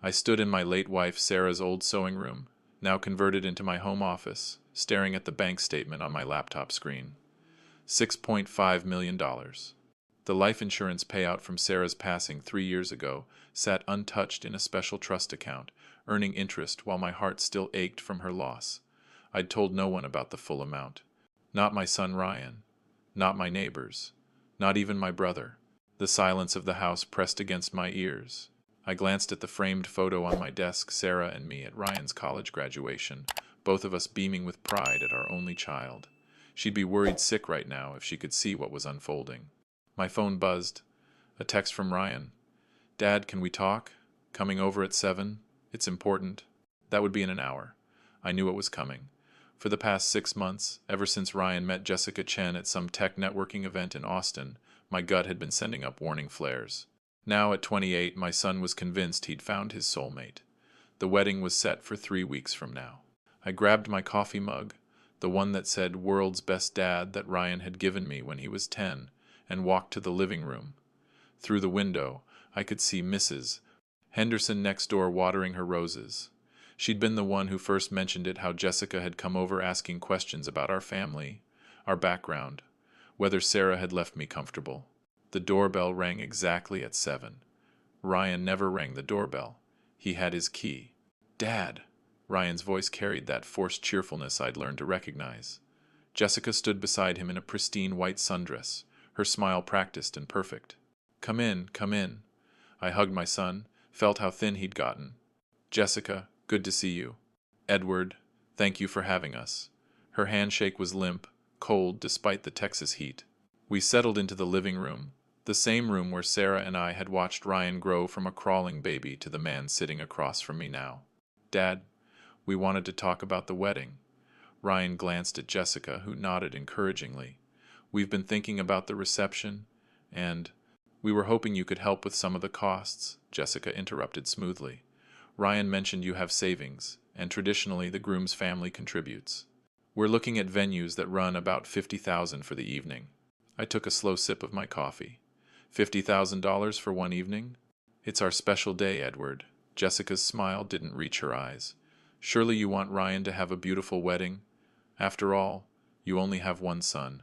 I stood in my late wife Sarah's old sewing room, now converted into my home office, staring at the bank statement on my laptop screen. $6.5 million. The life insurance payout from Sarah's passing 3 years ago sat untouched in a special trust account, earning interest while my heart still ached from her loss. I'd told no one about the full amount. Not my son Ryan. Not my neighbors. Not even my brother. The silence of the house pressed against my ears. I glanced at the framed photo on my desk, Sarah and me at Ryan's college graduation, both of us beaming with pride at our only child. She'd be worried sick right now if she could see what was unfolding. My phone buzzed. A text from Ryan. "Dad, can we talk? Coming over at 7? It's important." That would be in an hour. I knew it was coming. For the past 6 months, ever since Ryan met Jessica Chen at some tech networking event in Austin, my gut had been sending up warning flares. Now, at 28, my son was convinced he'd found his soulmate. The wedding was set for 3 weeks from now. I grabbed my coffee mug, the one that said "World's Best Dad" that Ryan had given me when he was 10, and walked to the living room. Through the window, I could see Mrs. Henderson next door watering her roses. She'd been the one who first mentioned it, how Jessica had come over asking questions about our family, our background, whether Sarah had left me comfortable. The doorbell rang exactly at 7. Ryan never rang the doorbell. He had his key. "Dad!" Ryan's voice carried that forced cheerfulness I'd learned to recognize. Jessica stood beside him in a pristine white sundress, her smile practiced and perfect. "Come in, come in." I hugged my son, felt how thin he'd gotten. "Jessica, good to see you." "Edward, thank you for having us." Her handshake was limp, cold despite the Texas heat. We settled into the living room, the same room where Sarah and I had watched Ryan grow from a crawling baby to the man sitting across from me now. "Dad, we wanted to talk about the wedding." Ryan glanced at Jessica, who nodded encouragingly. "We've been thinking about the reception, and we were hoping you could help with some of the costs," Jessica interrupted smoothly. "Ryan mentioned you have savings, and traditionally the groom's family contributes. We're looking at venues that run about $50,000 for the evening." I took a slow sip of my coffee. $50,000 for one evening? It's our special day, Edward. Jessica's smile didn't reach her eyes. "Surely you want Ryan to have a beautiful wedding? After all, you only have one son."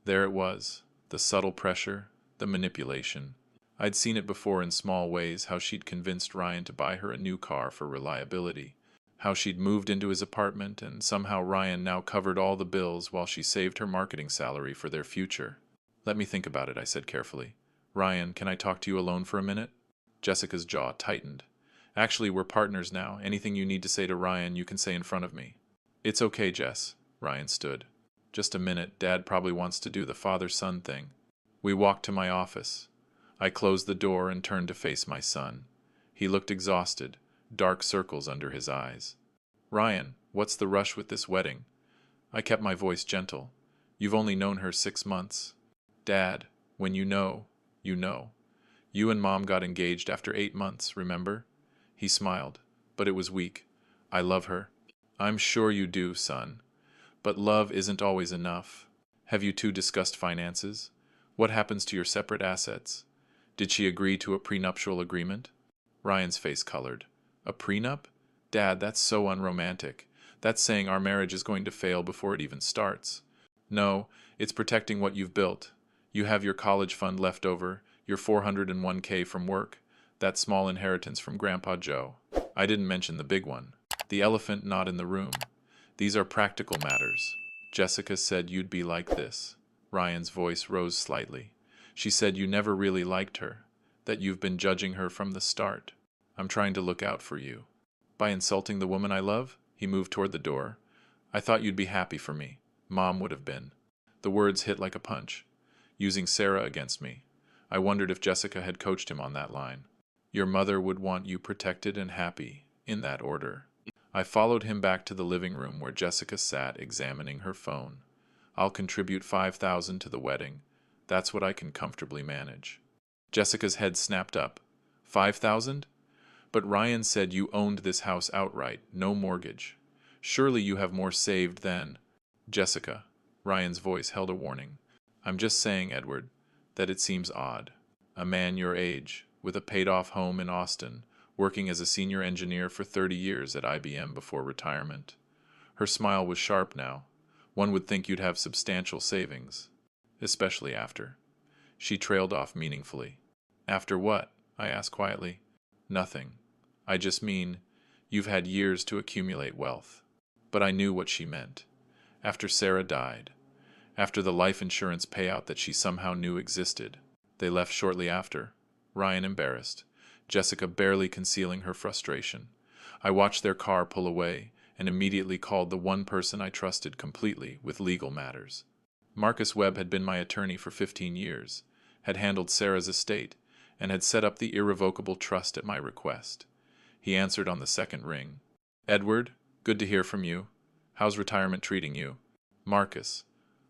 There it was, the subtle pressure, the manipulation. I'd seen it before in small ways, how she'd convinced Ryan to buy her a new car for reliability, how she'd moved into his apartment, and somehow Ryan now covered all the bills while she saved her marketing salary for their future. "Let me think about it," I said carefully. "Ryan, can I talk to you alone for a minute?" Jessica's jaw tightened. "Actually, we're partners now. Anything you need to say to Ryan, you can say in front of me." "It's okay, Jess." Ryan stood. "Just a minute. Dad probably wants to do the father-son thing." We walked to my office. I closed the door and turned to face my son. He looked exhausted, dark circles under his eyes. "Ryan, what's the rush with this wedding?" I kept my voice gentle. "You've only known her 6 months. Dad, when you know, you know. You and Mom got engaged after 8 months, remember?" He smiled, but it was weak. "I love her." "I'm sure you do, son. But love isn't always enough. Have you two discussed finances? What happens to your separate assets? Did she agree to a prenuptial agreement?" Ryan's face colored. "A prenup? Dad, that's so unromantic. That's saying our marriage is going to fail before it even starts." "No, it's protecting what you've built. You have your college fund left over, your 401k from work, that small inheritance from Grandpa Joe. I didn't mention the big one. The elephant not in the room. These are practical matters. Jessica said you'd be like this." Ryan's voice rose slightly. "She said you never really liked her, that you've been judging her from the start. I'm trying to look out for you." "By insulting the woman I love?" He moved toward the door. "I thought you'd be happy for me. Mom would have been." The words hit like a punch. Using Sarah against me. I wondered if Jessica had coached him on that line. "Your mother would want you protected and happy, in that order." I followed him back to the living room where Jessica sat examining her phone. "I'll contribute $5,000 to the wedding. That's what I can comfortably manage." Jessica's head snapped up. "$5,000? But Ryan said you owned this house outright, no mortgage. Surely you have more saved than—" "Jessica," Ryan's voice held a warning. "I'm just saying, Edward, that it seems odd. A man your age, with a paid-off home in Austin, working as a senior engineer for 30 years at IBM before retirement. Her smile was sharp now. One would think you'd have substantial savings, especially after. She trailed off meaningfully. After what? I asked quietly. Nothing. I just mean, you've had years to accumulate wealth. But I knew what she meant. After Sarah died, after the life insurance payout that she somehow knew existed, they left shortly after, Ryan embarrassed, Jessica barely concealing her frustration. I watched their car pull away and immediately called the one person I trusted completely with legal matters. Marcus Webb had been my attorney for 15 years, had handled Sarah's estate, and had set up the irrevocable trust at my request. He answered on the second ring. Edward, good to hear from you. How's retirement treating you? Marcus,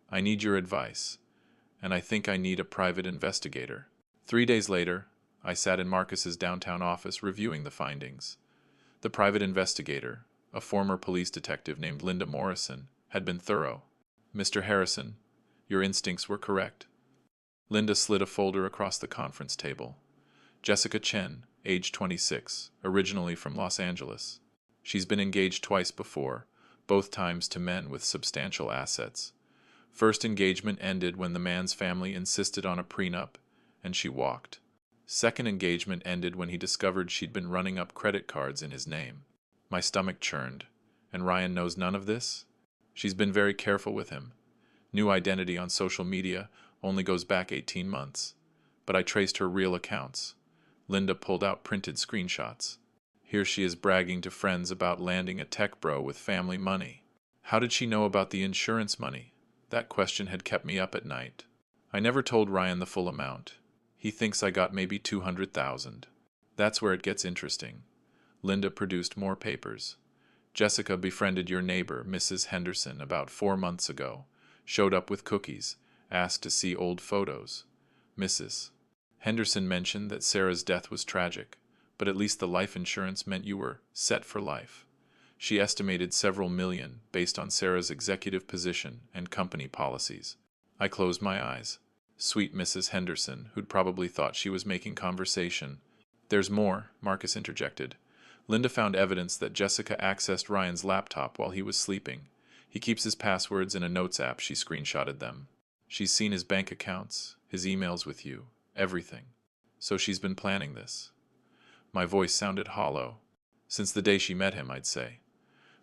I need your advice, and I think I need a private investigator. 3 days later, I sat in Marcus's downtown office reviewing the findings. The private investigator, a former police detective named Linda Morrison, had been thorough. Mr. Harrison, your instincts were correct. Linda slid a folder across the conference table. Jessica Chen, age 26, originally from Los Angeles. She's been engaged twice before, both times to men with substantial assets. First engagement ended when the man's family insisted on a prenup, and she walked. Second engagement ended when he discovered she'd been running up credit cards in his name. My stomach churned. And Ryan knows none of this? She's been very careful with him. New identity on social media only goes back 18 months. But I traced her real accounts. Linda pulled out printed screenshots. Here she is bragging to friends about landing a tech bro with family money. How did she know about the insurance money? That question had kept me up at night. I never told Ryan the full amount. He thinks I got maybe 200,000. That's where it gets interesting. Linda produced more papers. Jessica befriended your neighbor, Mrs. Henderson, about 4 months ago. Showed up with cookies, asked to see old photos. Mrs. Henderson mentioned that Sarah's death was tragic, but at least the life insurance meant you were set for life. She estimated several million based on Sarah's executive position and company policies. I closed my eyes. Sweet Mrs. Henderson, who'd probably thought she was making conversation. There's more, Marcus interjected. Linda found evidence that Jessica accessed Ryan's laptop while he was sleeping. He keeps his passwords in a notes app. She screenshotted them. She's seen his bank accounts, his emails with you, everything. So she's been planning this. My voice sounded hollow. Since the day she met him, I'd say.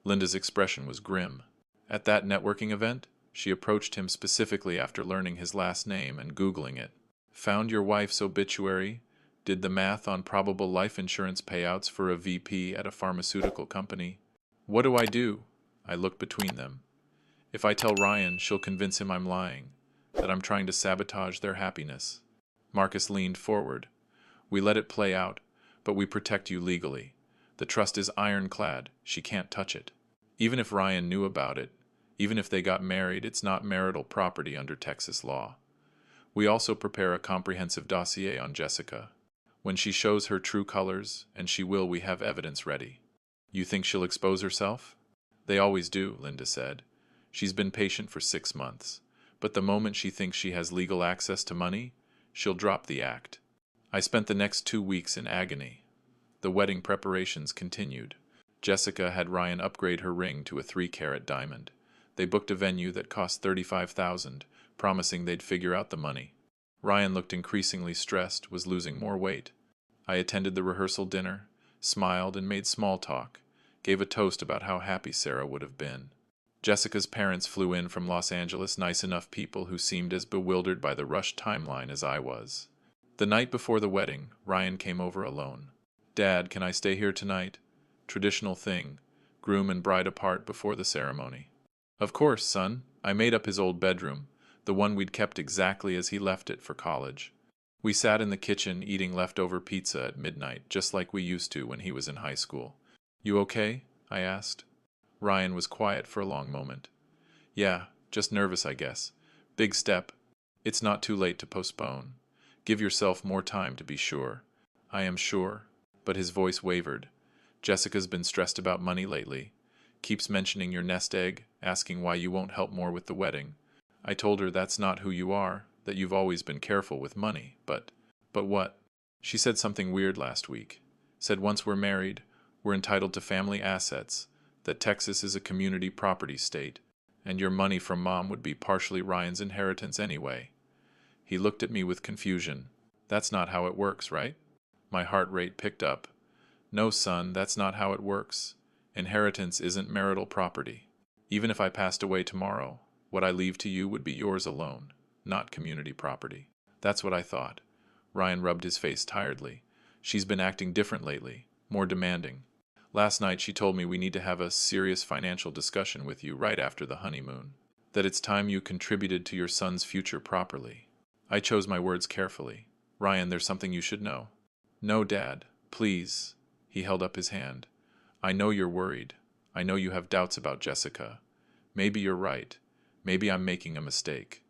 Linda's expression was grim. At that networking event, she approached him specifically after learning his last name and Googling it. Found your wife's obituary, did the math on probable life insurance payouts for a VP at a pharmaceutical company. What do I do? I looked between them. If I tell Ryan, she'll convince him I'm lying, that I'm trying to sabotage their happiness. Marcus leaned forward. We let it play out, but we protect you legally. The trust is ironclad. She can't touch it. Even if Ryan knew about it, even if they got married, it's not marital property under Texas law. We also prepare a comprehensive dossier on Jessica. When she shows her true colors, and she will, we have evidence ready. You think she'll expose herself? They always do, Linda said. She's been patient for 6 months. But the moment she thinks she has legal access to money, she'll drop the act. I spent the next 2 weeks in agony. The wedding preparations continued. Jessica had Ryan upgrade her ring to a 3-carat diamond. They booked a venue that cost $35,000, promising they'd figure out the money. Ryan looked increasingly stressed, was losing more weight. I attended the rehearsal dinner, smiled and made small talk, gave a toast about how happy Sarah would have been. Jessica's parents flew in from Los Angeles, nice enough people who seemed as bewildered by the rushed timeline as I was. The night before the wedding, Ryan came over alone. Dad, can I stay here tonight? Traditional thing, groom and bride apart before the ceremony. Of course, son. I made up his old bedroom, the one we'd kept exactly as he left it for college. We sat in the kitchen eating leftover pizza at midnight, just like we used to when he was in high school. You okay? I asked. Ryan was quiet for a long moment. Yeah, just nervous, I guess. Big step. It's not too late to postpone. Give yourself more time to be sure. I am sure. But his voice wavered. Jessica's been stressed about money lately. Keeps mentioning your nest egg, asking why you won't help more with the wedding. I told her that's not who you are, that you've always been careful with money, but what? She said something weird last week. Said once we're married, we're entitled to family assets, that Texas is a community property state, and your money from Mom would be partially Ryan's inheritance anyway. He looked at me with confusion. That's not how it works, right? My heart rate picked up. No, son, that's not how it works. Inheritance isn't marital property. Even if I passed away tomorrow, what I leave to you would be yours alone, not community property. That's what I thought. Ryan rubbed his face tiredly. She's been acting different lately, more demanding. Last night she told me we need to have a serious financial discussion with you right after the honeymoon. That it's time you contributed to your son's future properly. I chose my words carefully. Ryan, there's something you should know. No, Dad, please. He held up his hand. I know you're worried. I know you have doubts about Jessica. Maybe you're right. Maybe I'm making a mistake.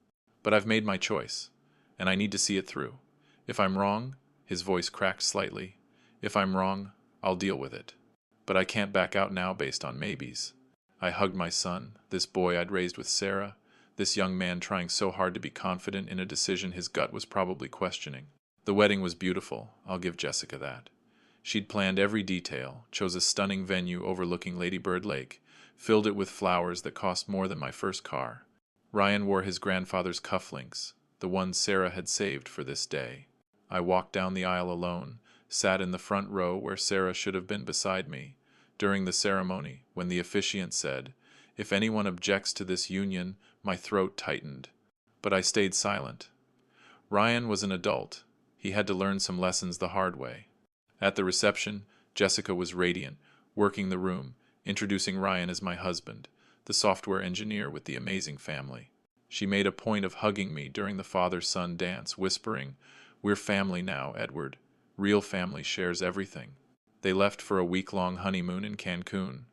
But I've made my choice, and I need to see it through. If I'm wrong, his voice cracked slightly. If I'm wrong, I'll deal with it. But I can't back out now based on maybes. I hugged my son, this boy I'd raised with Sarah, this young man trying so hard to be confident in a decision his gut was probably questioning. The wedding was beautiful, I'll give Jessica that. She'd planned every detail, chose a stunning venue overlooking Lady Bird Lake, filled it with flowers that cost more than my first car. Ryan wore his grandfather's cufflinks, the ones Sarah had saved for this day. I walked down the aisle alone, sat in the front row where Sarah should have been beside me. During the ceremony, when the officiant said, "If anyone objects to this union," my throat tightened. But I stayed silent. Ryan was an adult. He had to learn some lessons the hard way. At the reception, Jessica was radiant, working the room, introducing Ryan as my husband, the software engineer with the amazing family. She made a point of hugging me during the father-son dance, whispering, "We're family now, Edward. Real family shares everything." They left for a week-long honeymoon in Cancun.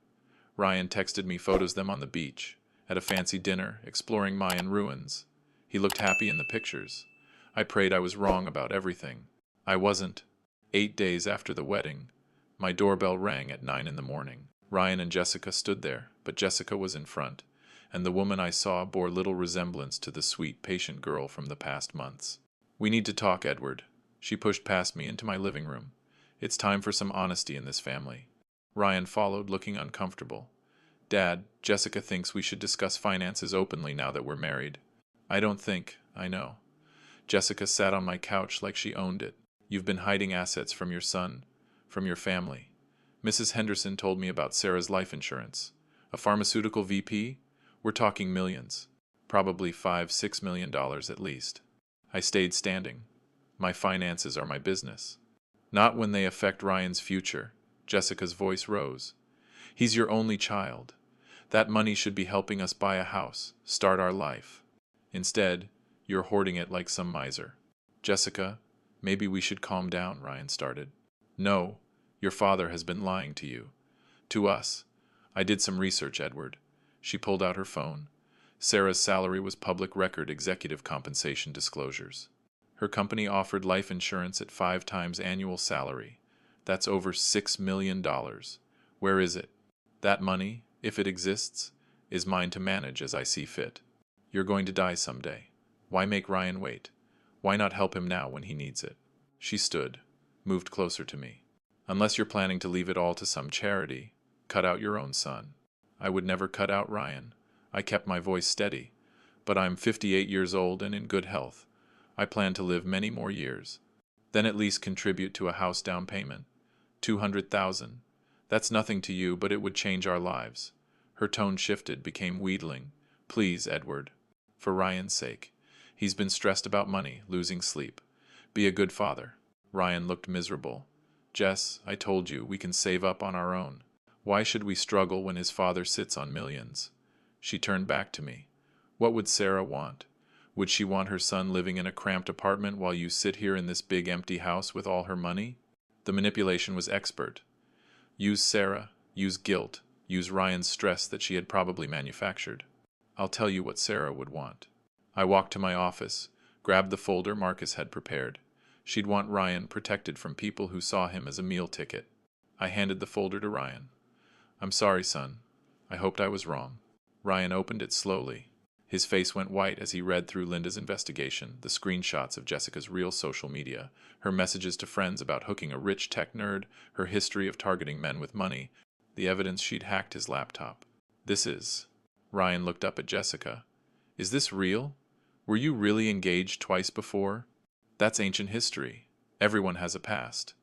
Ryan texted me photos of them on the beach, at a fancy dinner, exploring Mayan ruins. He looked happy in the pictures. I prayed I was wrong about everything. I wasn't. 8 days after the wedding, my doorbell rang at 9 in the morning. Ryan and Jessica stood there, but Jessica was in front, and the woman I saw bore little resemblance to the sweet, patient girl from the past months. "We need to talk, Edward." She pushed past me into my living room. "It's time for some honesty in this family." Ryan followed, looking uncomfortable. "Dad, Jessica thinks we should discuss finances openly now that we're married." "I don't think, I know." Jessica sat on my couch like she owned it. "You've been hiding assets from your son, from your family. Mrs. Henderson told me about Sarah's life insurance. A pharmaceutical VP? We're talking millions. Probably $5–6 million at least." I stayed standing. "My finances are my business." "Not when they affect Ryan's future." Jessica's voice rose. "He's your only child. That money should be helping us buy a house, start our life. Instead, you're hoarding it like some miser." "Jessica, maybe we should calm down," Ryan started. "No, your father has been lying to you. To us. I did some research, Edward." She pulled out her phone. Sarah's salary was public record executive compensation disclosures. Her company offered life insurance at 5 times annual salary. That's over $6 million. Where is it? That money, if it exists, is mine to manage as I see fit. You're going to die someday. Why make Ryan wait? Why not help him now when he needs it? She stood, moved closer to me. "Unless you're planning to leave it all to some charity, cut out your own son." I would never cut out Ryan. I kept my voice steady. "But I'm 58 years old and in good health. I plan to live many more years. Then at least contribute to a house down payment. 200,000. That's nothing to you, but it would change our lives." Her tone shifted, became wheedling. "Please, Edward. For Ryan's sake. He's been stressed about money, losing sleep. Be a good father." Ryan looked miserable. "Jess, I told you, we can save up on our own. Why should we struggle when his father sits on millions?" She turned back to me. "What would Sarah want? Would she want her son living in a cramped apartment while you sit here in this big empty house with all her money?" The manipulation was expert. Use Sarah, use guilt, use Ryan's stress that she had probably manufactured. "I'll tell you what Sarah would want." I walked to my office, grabbed the folder Marcus had prepared. She'd want Ryan protected from people who saw him as a meal ticket. I handed the folder to Ryan. "I'm sorry, son. I hoped I was wrong." Ryan opened it slowly. His face went white as he read through Linda's investigation, the screenshots of Jessica's real social media, her messages to friends about hooking a rich tech nerd, her history of targeting men with money, the evidence she'd hacked his laptop. This is... Ryan looked up at Jessica. Is this real? Were you really engaged twice before? That's ancient history. Everyone has a past.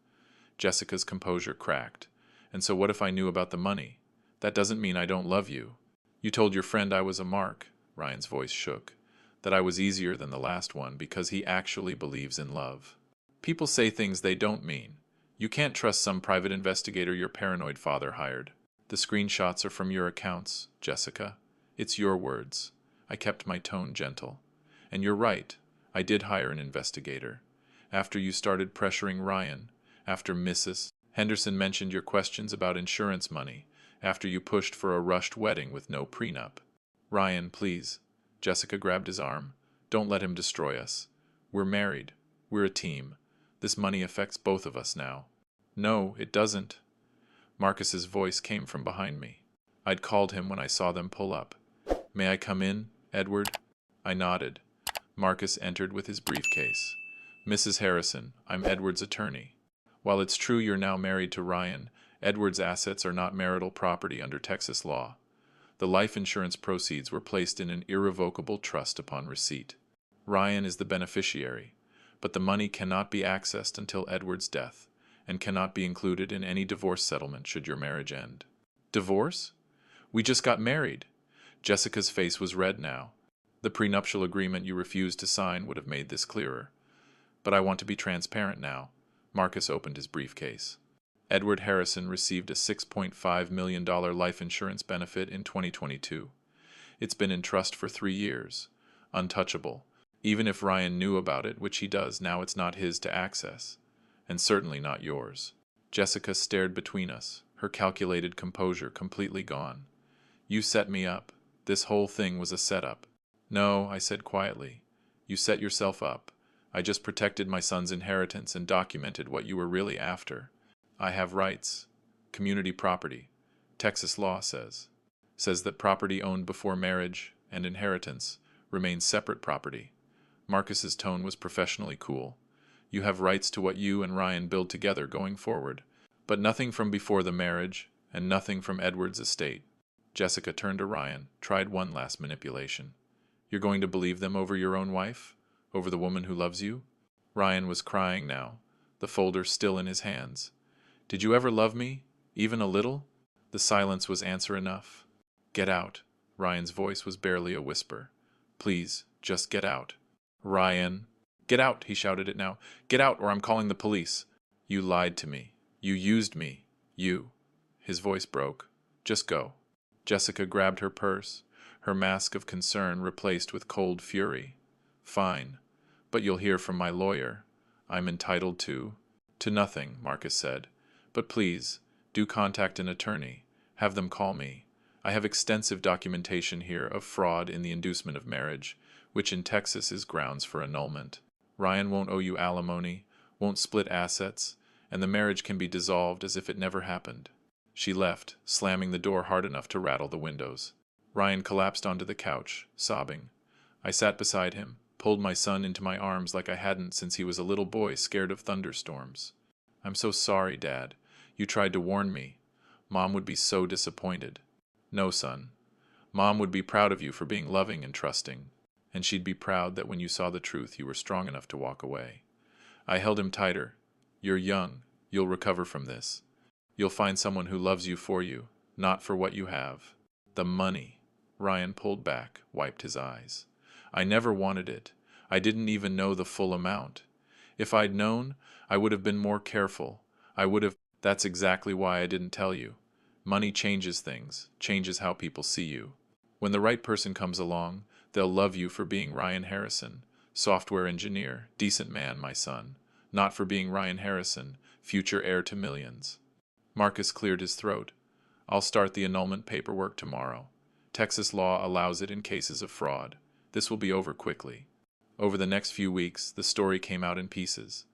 Jessica's composure cracked. And so what if I knew about the money? That doesn't mean I don't love you. You told your friend I was a mark. Ryan's voice shook. That I was easier than the last one because he actually believes in love. People say things they don't mean. You can't trust some private investigator your paranoid father hired. The screenshots are from your accounts, Jessica. It's your words. I kept my tone gentle. And you're right. I did hire an investigator. After you started pressuring Ryan, after Mrs. Henderson mentioned your questions about insurance money, after you pushed for a rushed wedding with no prenup. Ryan, please. Jessica grabbed his arm. Don't let him destroy us. We're married. We're a team. This money affects both of us now. No, it doesn't. Marcus's voice came from behind me. I'd called him when I saw them pull up. May I come in, Edward? I nodded. Marcus entered with his briefcase. Mrs. Harrison, I'm Edward's attorney. While it's true you're now married to Ryan, Edward's assets are not marital property under Texas law. The life insurance proceeds were placed in an irrevocable trust upon receipt. Ryan is the beneficiary, but the money cannot be accessed until Edward's death, and cannot be included in any divorce settlement should your marriage end. Divorce? We just got married. Jessica's face was red now. The prenuptial agreement you refused to sign would have made this clearer. But I want to be transparent now. Marcus opened his briefcase. Edward Harrison received a $6.5 million life insurance benefit in 2022. It's been in trust for 3 years. Untouchable. Even if Ryan knew about it, which he does, now it's not his to access. And certainly not yours. Jessica stared between us, her calculated composure completely gone. You set me up. This whole thing was a setup. No, I said quietly. You set yourself up. I just protected my son's inheritance and documented what you were really after. I have rights. Community property. Texas law says that property owned before marriage and inheritance remains separate property. Marcus's tone was professionally cool. You have rights to what you and Ryan build together going forward, but nothing from before the marriage and nothing from Edward's estate. Jessica turned to Ryan, tried one last manipulation. You're going to believe them over your own wife? Over the woman who loves you? Ryan was crying now, the folder still in his hands. Did you ever love me? Even a little? The silence was answer enough. Get out. Ryan's voice was barely a whisper. Please, just get out. Ryan. Get out, he shouted it now. Get out or I'm calling the police. You lied to me. You used me. You. His voice broke. Just go. Jessica grabbed her purse, her mask of concern replaced with cold fury. Fine. But you'll hear from my lawyer. I'm entitled to nothing, Marcus said. But please, do contact an attorney. Have them call me. I have extensive documentation here of fraud in the inducement of marriage, which in Texas is grounds for annulment. Ryan won't owe you alimony, won't split assets, and the marriage can be dissolved as if it never happened. She left, slamming the door hard enough to rattle the windows. Ryan collapsed onto the couch, sobbing. I sat beside him, pulled my son into my arms like I hadn't since he was a little boy scared of thunderstorms. I'm so sorry, Dad. You tried to warn me. Mom would be so disappointed. No, son. Mom would be proud of you for being loving and trusting, and she'd be proud that when you saw the truth you were strong enough to walk away. I held him tighter. You're young. You'll recover from this. You'll find someone who loves you for you, not for what you have. The money. Ryan pulled back, wiped his eyes. I never wanted it. I didn't even know the full amount. If I'd known, I would have been more careful. That's exactly why I didn't tell you. Money changes things, changes how people see you. When the right person comes along, they'll love you for being Ryan Harrison, software engineer, decent man, my son. Not for being Ryan Harrison, future heir to millions. Marcus cleared his throat. I'll start the annulment paperwork tomorrow. Texas law allows it in cases of fraud. This will be over quickly. Over the next few weeks, the story came out in pieces.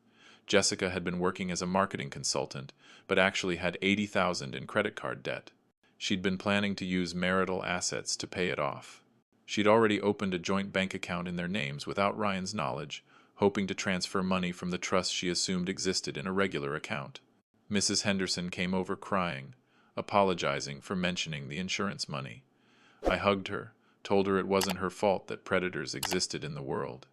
Jessica had been working as a marketing consultant, but actually had $80,000 in credit card debt. She'd been planning to use marital assets to pay it off. She'd already opened a joint bank account in their names without Ryan's knowledge, hoping to transfer money from the trust she assumed existed in a regular account. Mrs. Henderson came over crying, apologizing for mentioning the insurance money. I hugged her, told her it wasn't her fault that predators existed in the world.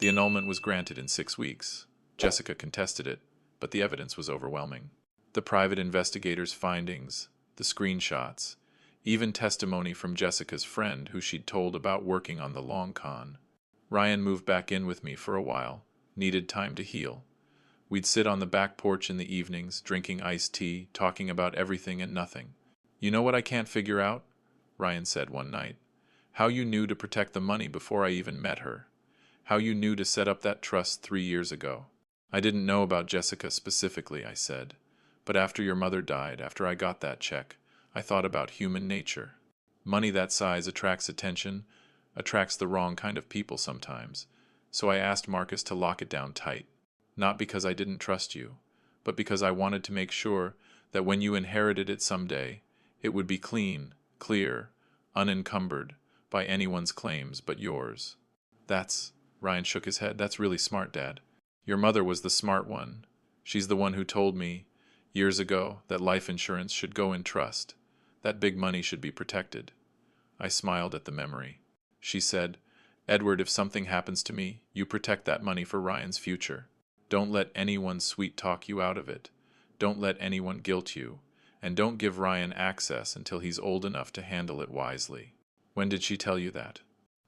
The annulment was granted in 6 weeks. Jessica contested it, but the evidence was overwhelming. The private investigator's findings, the screenshots, even testimony from Jessica's friend who she'd told about working on the long con. Ryan moved back in with me for a while, needed time to heal. We'd sit on the back porch in the evenings, drinking iced tea, talking about everything and nothing. "You know what I can't figure out?" Ryan said one night. "How you knew to protect the money before I even met her. How you knew to set up that trust 3 years ago." "I didn't know about Jessica specifically," I said. "But after your mother died, after I got that check, I thought about human nature. Money that size attracts attention, attracts the wrong kind of people sometimes. So I asked Marcus to lock it down tight. Not because I didn't trust you, but because I wanted to make sure that when you inherited it someday, it would be clean, clear, unencumbered by anyone's claims but yours." Ryan shook his head. "That's really smart, Dad. Your mother was the smart one. She's the one who told me, years ago, that life insurance should go in trust. That big money should be protected." I smiled at the memory. She said, "Edward, if something happens to me, you protect that money for Ryan's future. Don't let anyone sweet-talk you out of it. Don't let anyone guilt you. And don't give Ryan access until he's old enough to handle it wisely." "When did she tell you that?"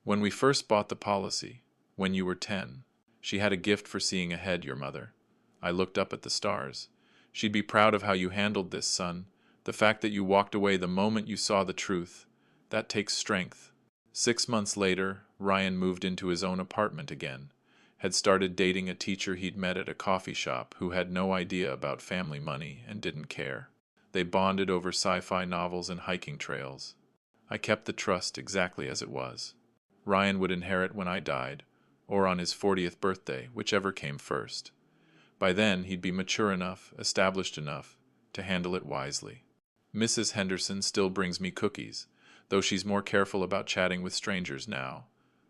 "When we first bought the policy. When you were 10. She had a gift for seeing ahead, your mother." I looked up at the stars. "She'd be proud of how you handled this, son. The fact that you walked away the moment you saw the truth. That takes strength." 6 months later, Ryan moved into his own apartment again. Had started dating a teacher he'd met at a coffee shop who had no idea about family money and didn't care. They bonded over sci-fi novels and hiking trails. I kept the trust exactly as it was. Ryan would inherit when I died, or on his 40th birthday, whichever came first. By then, he'd be mature enough, established enough, to handle it wisely. Mrs. Henderson still brings me cookies, though she's more careful about chatting with strangers now.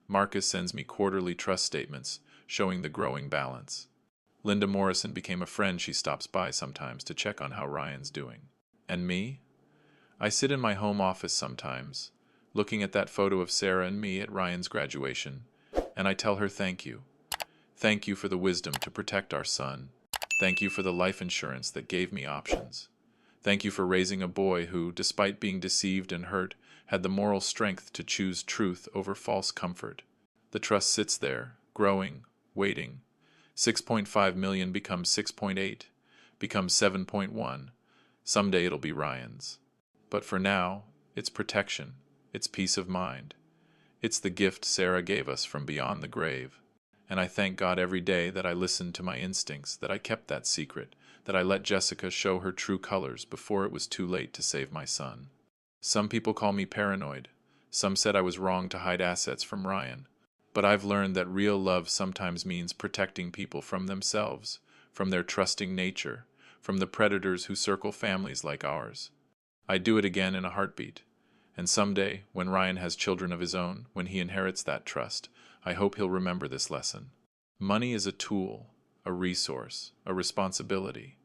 Marcus sends me quarterly trust statements, showing the growing balance. Linda Morrison became a friend. She stops by sometimes to check on how Ryan's doing. And me? I sit in my home office sometimes, looking at that photo of Sarah and me at Ryan's graduation, and I tell her thank you. Thank you for the wisdom to protect our son. Thank you for the life insurance that gave me options. Thank you for raising a boy who, despite being deceived and hurt, had the moral strength to choose truth over false comfort. The trust sits there, growing, waiting. 6.5 million becomes 6.8, becomes 7.1. Someday it'll be Ryan's. But for now, it's protection, it's peace of mind. It's the gift Sarah gave us from beyond the grave. And I thank God every day that I listened to my instincts, that I kept that secret, that I let Jessica show her true colors before it was too late to save my son. Some people call me paranoid. Some said I was wrong to hide assets from Ryan. But I've learned that real love sometimes means protecting people from themselves, from their trusting nature, from the predators who circle families like ours. I'd do it again in a heartbeat. And someday, when Ryan has children of his own, when he inherits that trust, I hope he'll remember this lesson. Money is a tool, a resource, a responsibility.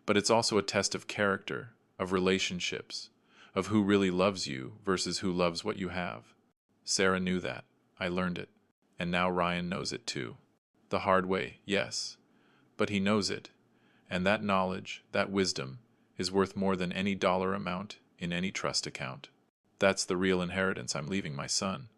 But it's also a test of character, of relationships, of who really loves you versus who loves what you have. Sarah knew that. I learned it. And now Ryan knows it too. The hard way, yes. But he knows it. And that knowledge, that wisdom, is worth more than any dollar amount in any trust account. That's the real inheritance I'm leaving my son.